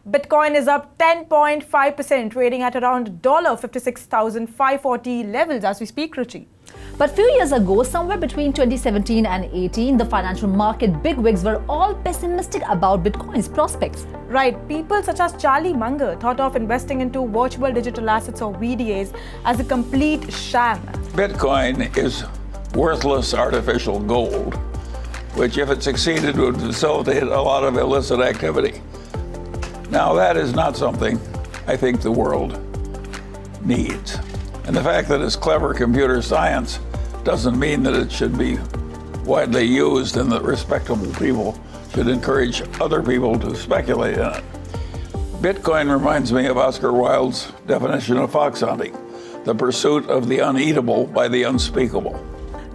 Bitcoin is up 10.5%, trading at around $56,540 levels as we speak, Ruchi. But few years ago, somewhere between 2017 and 18, the financial market bigwigs were all pessimistic about Bitcoin's prospects. Right, people such as Charlie Munger thought of investing into virtual digital assets or VDAs as a complete sham. Bitcoin is worthless artificial gold, which if it succeeded would facilitate a lot of illicit activity. Now that is not something I think the world needs. And the fact that it's clever computer science doesn't mean that it should be widely used and that respectable people should encourage other people to speculate in it. Bitcoin reminds me of Oscar Wilde's definition of fox hunting, the pursuit of the uneatable by the unspeakable.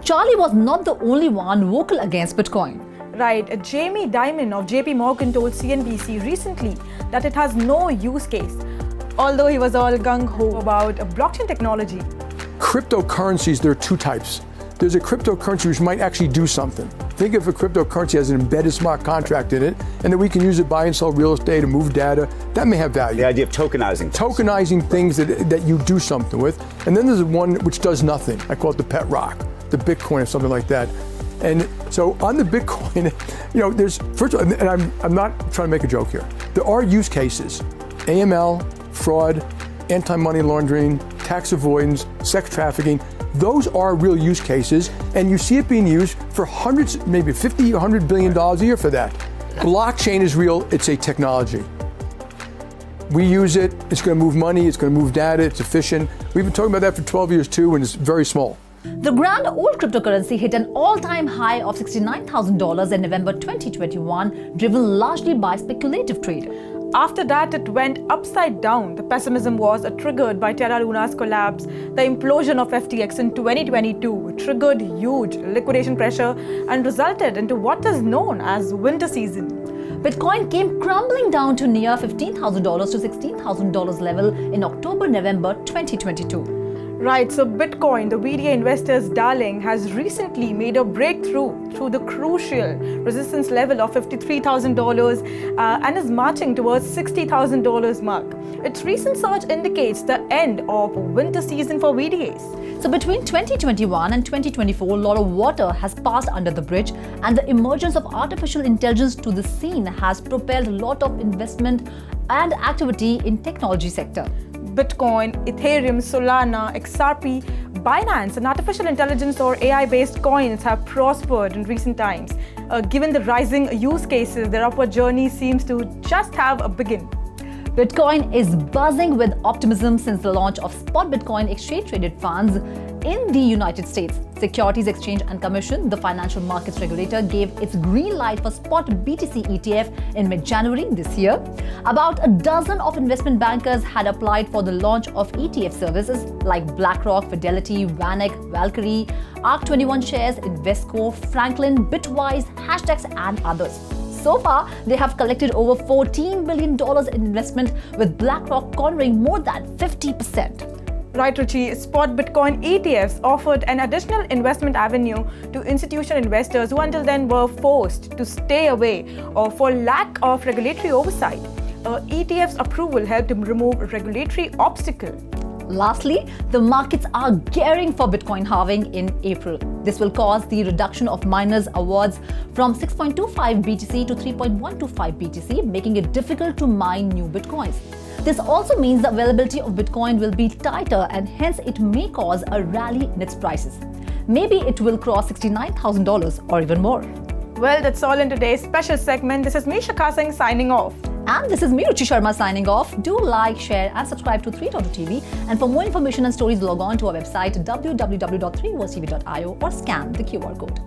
Charlie was not the only one vocal against Bitcoin. Right, Jamie Dimon of JP Morgan told CNBC recently that it has no use case, although he was all gung-ho about blockchain technology. Cryptocurrencies, there are two types. There's a cryptocurrency which might actually do something. Think of a cryptocurrency as an embedded smart contract in it, and that we can use it to buy and sell real estate and move data. That may have value. The idea of tokenizing. Tokenizing things that you do something with. And then there's one which does nothing. I call it the pet rock, the Bitcoin or something like that. And so on the Bitcoin, there's, first of all, and I'm not trying to make a joke here. There are use cases. AML, fraud, anti-money laundering, tax avoidance, sex trafficking. Those are real use cases, and you see it being used for hundreds, maybe $50, $100 billion a year for that. Blockchain is real, it's a technology. We use it, it's going to move money, it's going to move data, it's efficient. We've been talking about that for 12 years too, and it's very small. The grand old cryptocurrency hit an all-time high of $69,000 in November 2021, driven largely by speculative trade. After that, it went upside down. The pessimism was triggered by Terra Luna's collapse. The implosion of FTX in 2022 triggered huge liquidation pressure and resulted into what is known as winter season. Bitcoin came crumbling down to near $15,000 to $16,000 level in October-November 2022. Right, so Bitcoin, the VDA investors' darling, has recently made a breakthrough through the crucial resistance level of $53,000 and is marching towards $60,000 mark. Its recent surge indicates the end of winter season for VDAs. So between 2021 and 2024, a lot of water has passed under the bridge, and the emergence of artificial intelligence to the scene has propelled a lot of investment and activity in technology sector. Bitcoin, Ethereum, Solana, XRP, Binance, and artificial intelligence or AI-based coins have prospered in recent times. Given the rising use cases, their upward journey seems to just have begun. Bitcoin is buzzing with optimism since the launch of spot Bitcoin exchange-traded funds in the United States. Securities Exchange and Commission, the financial markets regulator, gave its green light for spot BTC ETF in mid-January this year. About a dozen of investment bankers had applied for the launch of ETF services like BlackRock, Fidelity, VanEck, Valkyrie, ARK21 Shares, Invesco, Franklin, Bitwise, Hashtags, and others. So far, they have collected over $14 billion in investment, with BlackRock cornering more than 50%. Right, Ruchi, spot Bitcoin ETFs offered an additional investment avenue to institutional investors who until then were forced to stay away or for lack of regulatory oversight. ETF's approval helped to remove regulatory obstacle. Lastly, the markets are gearing for Bitcoin halving in April. This will cause the reduction of miners' awards from 6.25 BTC to 3.125 BTC, making it difficult to mine new Bitcoins. This also means the availability of Bitcoin will be tighter, and hence it may cause a rally in its prices. Maybe it will cross $69,000 or even more. Well, that's all in today's special segment. This is me, Shakha Singh, signing off. And this is me, Ruchi Sharma, signing off. Do like, share and subscribe to 3.2TV. And for more information and stories, log on to our website www.3.tv.io or scan the QR code.